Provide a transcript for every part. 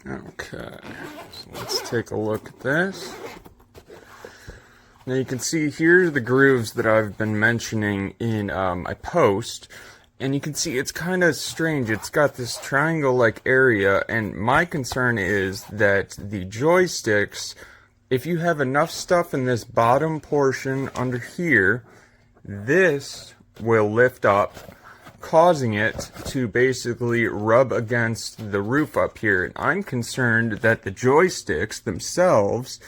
Okay, so let's take a look at this. Now you can see here the grooves that I've been mentioning in my post, and you can see it's kind of strange. It's got this triangle-like area, and my concern is that the joysticks, if you have enough stuff in this bottom portion under here, this will lift up, causing it to basically rub against the roof up here. And I'm concerned that the joysticks themselves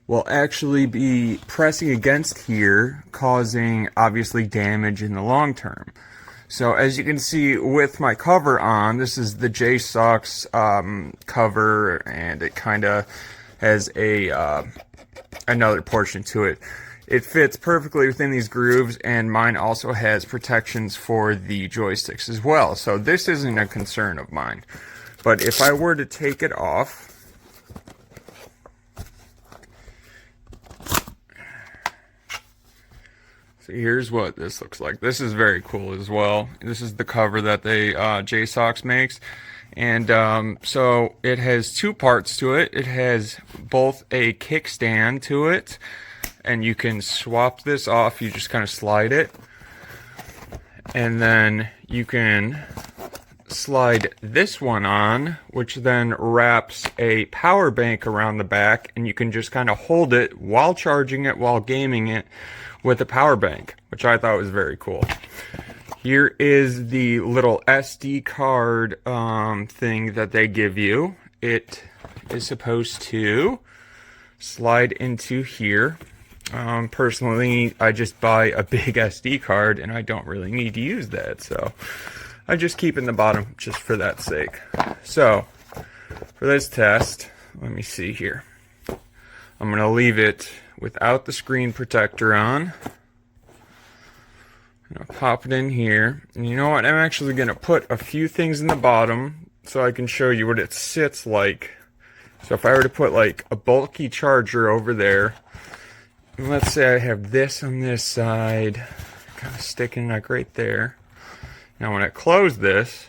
will actually be pressing against here, causing obviously damage in the long term. So as you can see with my cover on, this is the JSAUX cover, and it kind of has a another portion to it. It fits perfectly within these grooves, and mine also has protections for the joysticks as well. So this isn't a concern of mine. But if I were to take it off, so here's what this looks like. This is very cool as well. This is the cover that they JSAUX makes. And so it has two parts to it. It has both a kickstand to it, and you can swap this off. You just kind of slide it. And then you can slide this one on, which then wraps a power bank around the back, and you can just kind of hold it while charging it, while gaming it with a power bank, which I thought was very cool. Here is the little SD card thing that they give you. It is supposed to slide into here. Personally, I just buy a big SD card, and I don't really need to use that, so I just keep in the bottom just for that sake. So for this test, let me see here. I'm going to leave it without the screen protector on. I'm going to pop it in here. And you know what? I'm actually going to put a few things in the bottom so I can show you what it sits like. So if I were to put like a bulky charger over there, and let's say I have this on this side, kind of sticking like right there. Now when I close this,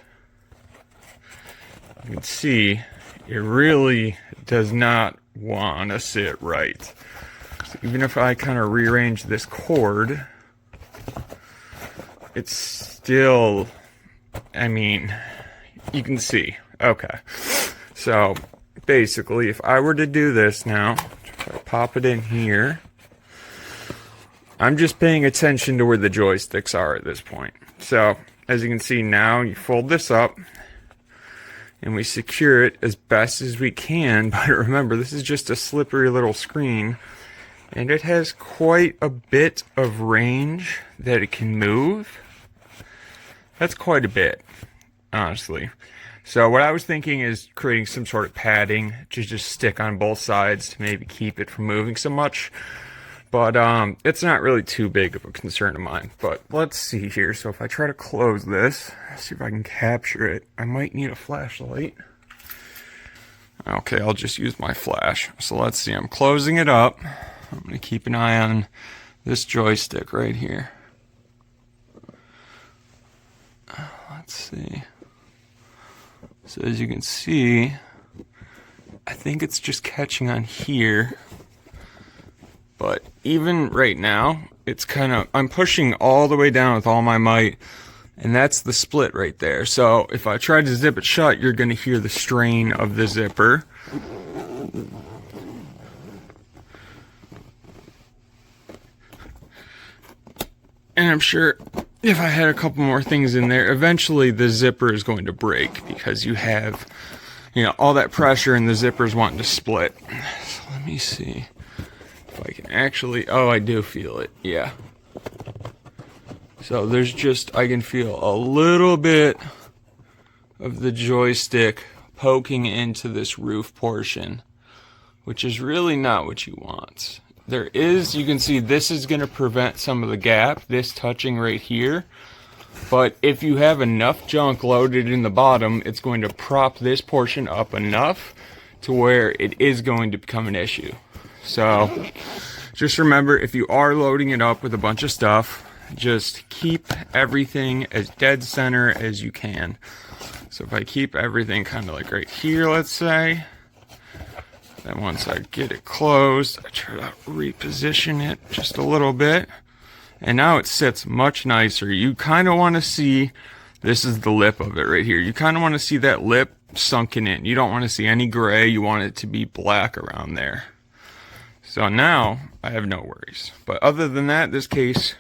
you can see it really does not want to sit right. So even if I kind of rearrange this cord, it's still, I mean, you can see. Okay. So basically, if I were to do this now, if I pop it in here, I'm just paying attention to where the joysticks are at this point. So as you can see now, you fold this up and we secure it as best as we can. But remember, this is just a slippery little screen, and it has quite a bit of range that it can move. That's quite a bit, honestly. So what I was thinking is creating some sort of padding to just stick on both sides to maybe keep it from moving so much. But it's not really too big of a concern of mine. But let's see here. So if I try to close this, see if I can capture it. I might need a flashlight. Okay, I'll just use my flash. So let's see. I'm closing it up. I'm going to keep an eye on this joystick right here. Let's see. So as you can see, I think it's just catching on here. But even right now, it's kind of, I'm pushing all the way down with all my might, and that's the split right there. So if I try to zip it shut, you're going to hear the strain of the zipper. And I'm sure if I had a couple more things in there, eventually the zipper is going to break because you have, you know, all that pressure and the zipper's wanting to split. So let me see if I can actually, oh, I do feel it, yeah. So there's just, I can feel a little bit of the joystick poking into this roof portion, which is really not what you want. There is, you can see this is going to prevent some of the gap, this touching right here. But if you have enough junk loaded in the bottom, it's going to prop this portion up enough to where it is going to become an issue. So just remember, if you are loading it up with a bunch of stuff, just keep everything as dead center as you can. So if I keep everything kind of like right here, let's say, Then once I get it closed, I try to reposition it just a little bit. And now it sits much nicer. You kind of want to see, this is the lip of it right here. You kind of want to see that lip sunken in. You don't want to see any gray. You want it to be black around there. So now I have no worries. But other than that, this case,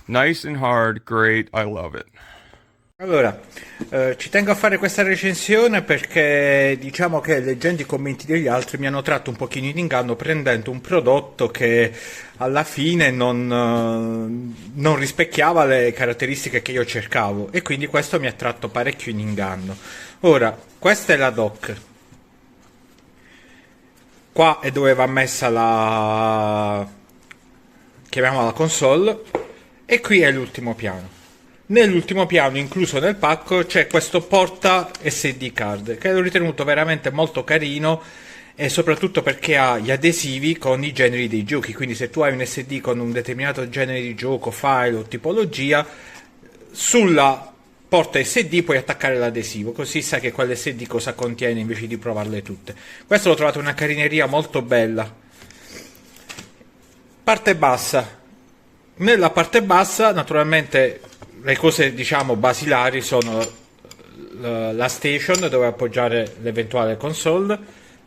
nice and hard, great, I love it. Allora, ci tengo a fare questa recensione perché diciamo che leggendo i commenti degli altri mi hanno tratto un pochino in inganno prendendo un prodotto che alla fine non rispecchiava le caratteristiche che io cercavo e quindi questo mi ha tratto parecchio in inganno. Ora, questa è la dock. Qua è dove va messa la, chiamiamola console, e qui è l'ultimo piano. Nell'ultimo piano, incluso nel pacco, c'è questo porta SD card che l'ho ritenuto veramente molto carino e soprattutto perché ha gli adesivi con i generi dei giochi, quindi se tu hai un SD con un determinato genere di gioco, file o tipologia, sulla porta SD puoi attaccare l'adesivo, così sai che quell'SD cosa contiene invece di provarle tutte. Questo l'ho trovato una carineria molto bella. Parte bassa. Nella parte bassa, naturalmente, le cose diciamo basilari sono la station dove appoggiare l'eventuale console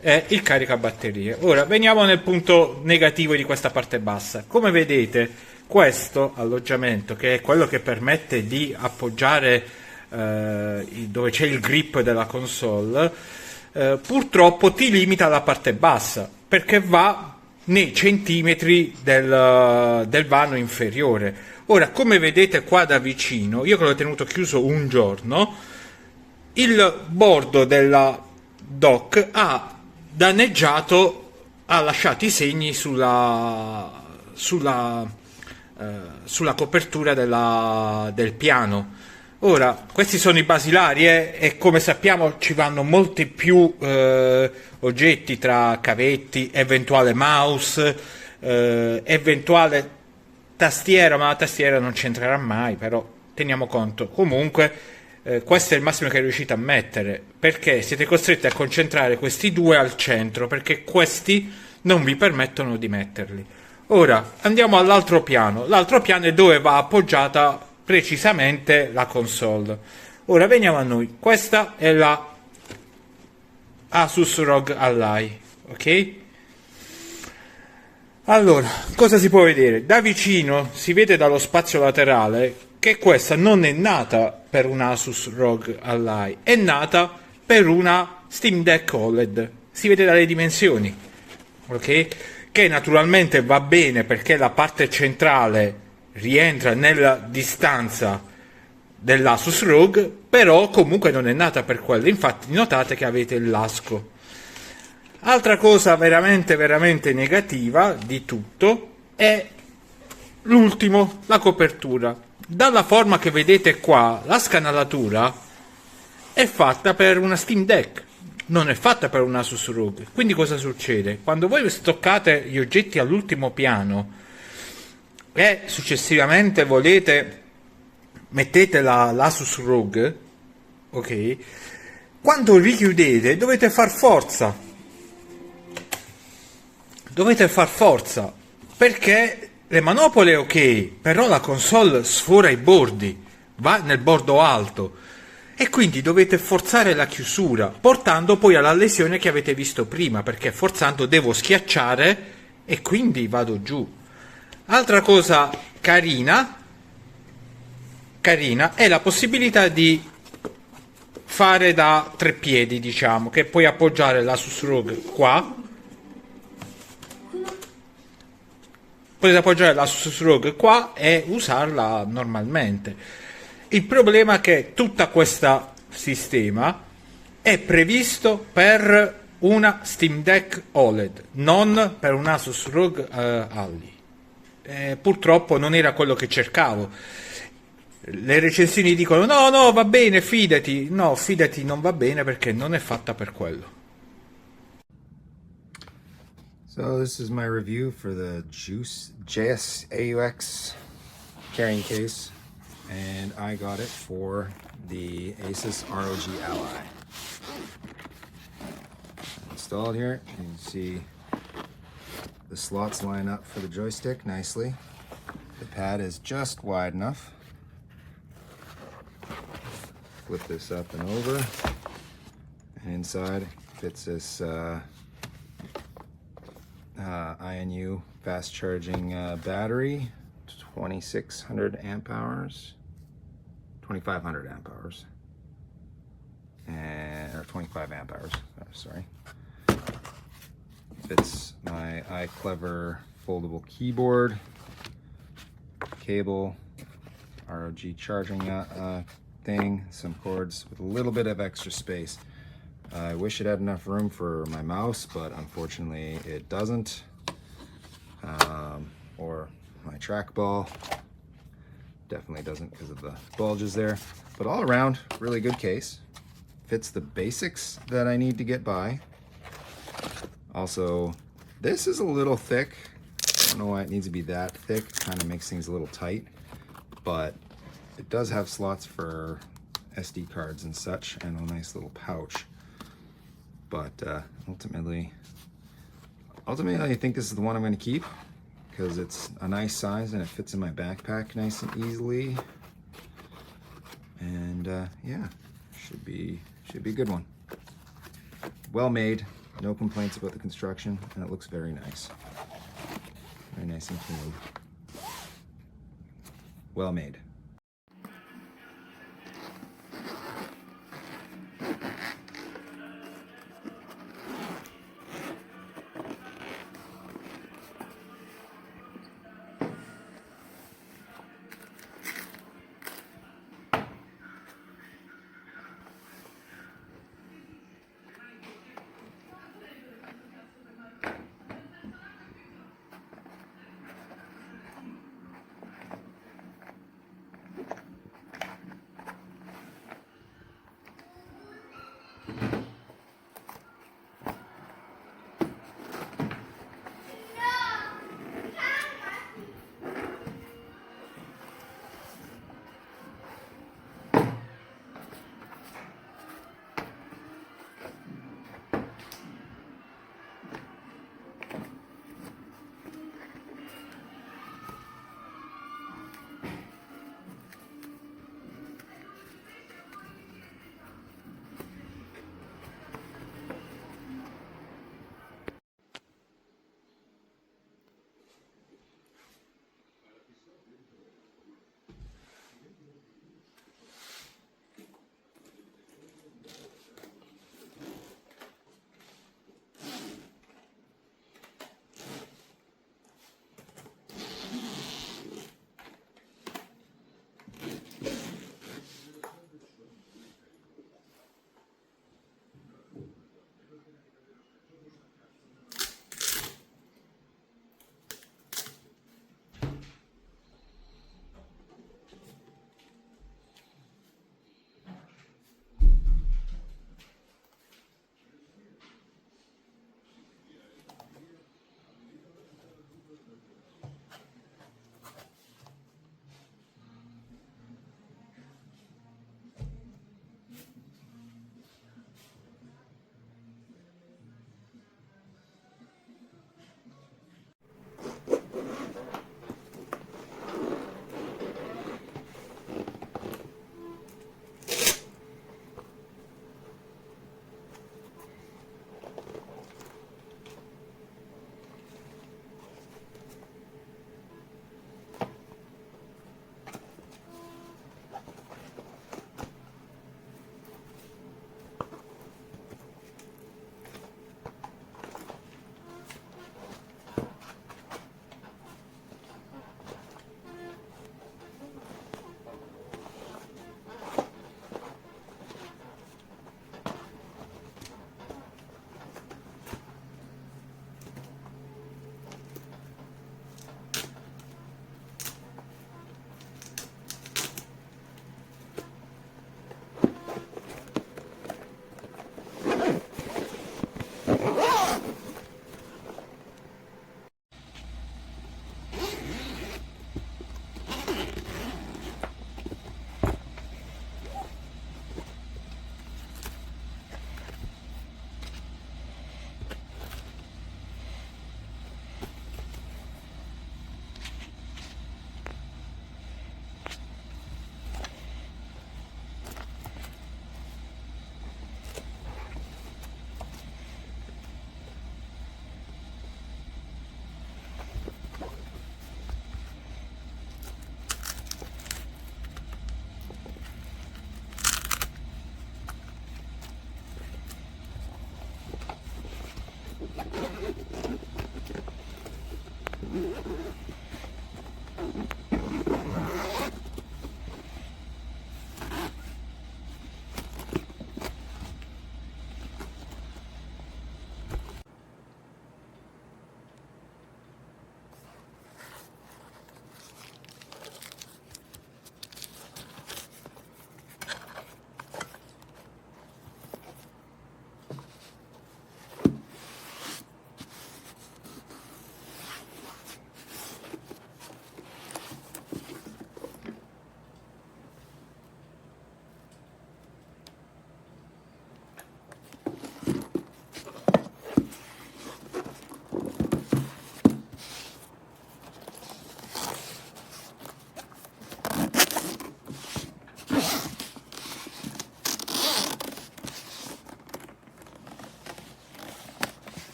e il caricabatterie. Ora veniamo nel punto negativo di questa parte bassa. Come vedete, questo alloggiamento, che è quello che permette di appoggiare dove c'è il grip della console, purtroppo ti limita alla parte bassa perché va nei centimetri del vano inferiore. Ora, come vedete qua da vicino, io che l'ho tenuto chiuso un giorno, il bordo della dock ha danneggiato, ha lasciato i segni sulla copertura del piano. Ora, questi sono i basilari e come sappiamo ci vanno molti più oggetti tra cavetti, eventuale mouse, eventuale tastiera, ma la tastiera non c'entrerà mai, però teniamo conto. Comunque questo è il massimo che è riuscito a mettere, perché siete costretti a concentrare questi due al centro, perché questi non vi permettono di metterli. Ora andiamo all'altro piano. L'altro piano è dove va appoggiata precisamente la console. Ora veniamo a noi. Questa è la Asus ROG Ally, ok? Allora, cosa si può vedere? Da vicino si vede dallo spazio laterale che questa non è nata per un Asus ROG Ally, è nata per una Steam Deck OLED. Si vede dalle dimensioni, ok? Che naturalmente va bene perché la parte centrale rientra nella distanza dell'Asus ROG, però comunque non è nata per quello. Infatti notate che avete il lasco. Altra cosa veramente negativa di tutto è l'ultimo, la copertura. Dalla forma che vedete qua, la scanalatura è fatta per una Steam Deck, non è fatta per un Asus ROG. Quindi cosa succede? Quando voi stoccate gli oggetti all'ultimo piano e successivamente mettete l'Asus ROG, ok? Quando richiudete dovete far forza. Dovete far forza perché le manopole ok, però la console sfora i bordi, va nel bordo alto e quindi dovete forzare la chiusura, portando poi alla lesione che avete visto prima, perché forzando devo schiacciare e quindi vado giù. Altra cosa carina è la possibilità di fare da treppiedi, diciamo, che puoi appoggiare l'Asus ROG qua. Potete appoggiare l'Asus ROG qua e usarla normalmente. Il problema è che tutto questo sistema è previsto per una Steam Deck OLED, non per un Asus ROG Ally. Purtroppo non era quello che cercavo. Le recensioni dicono no, va bene, fidati. No, fidati, non va bene perché non è fatta per quello. So this is my review for the JSAUX carrying case, and I got it for the Asus ROG Ally. installed here. You can see the slots line up for the joystick nicely. The pad is just wide enough. Flip this up and over. And inside fits this INU fast charging battery, 2600 amp hours, 2500 amp hours, or 25 amp hours, sorry. Fits my iClever foldable keyboard, cable, ROG charging thing, some cords with a little bit of extra space. I wish it had enough room for my mouse, but unfortunately it doesn't. Or my trackball. Definitely doesn't because of the bulges there. But all around, really good case. Fits the basics that I need to get by. Also, this is a little thick. I don't know why it needs to be that thick. Kind of makes things a little tight. But it does have slots for SD cards and such, and a nice little pouch. But ultimately, I think this is the one I'm going to keep because it's a nice size and it fits in my backpack nice and easily. And yeah, should be a good one. Well made, no complaints about the construction, and it looks very nice. Very nice and clean. Well made.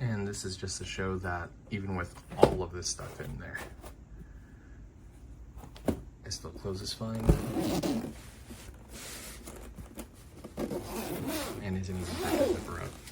And this is just to show that even with all of this stuff in there, it still closes fine and isn't even zipper up.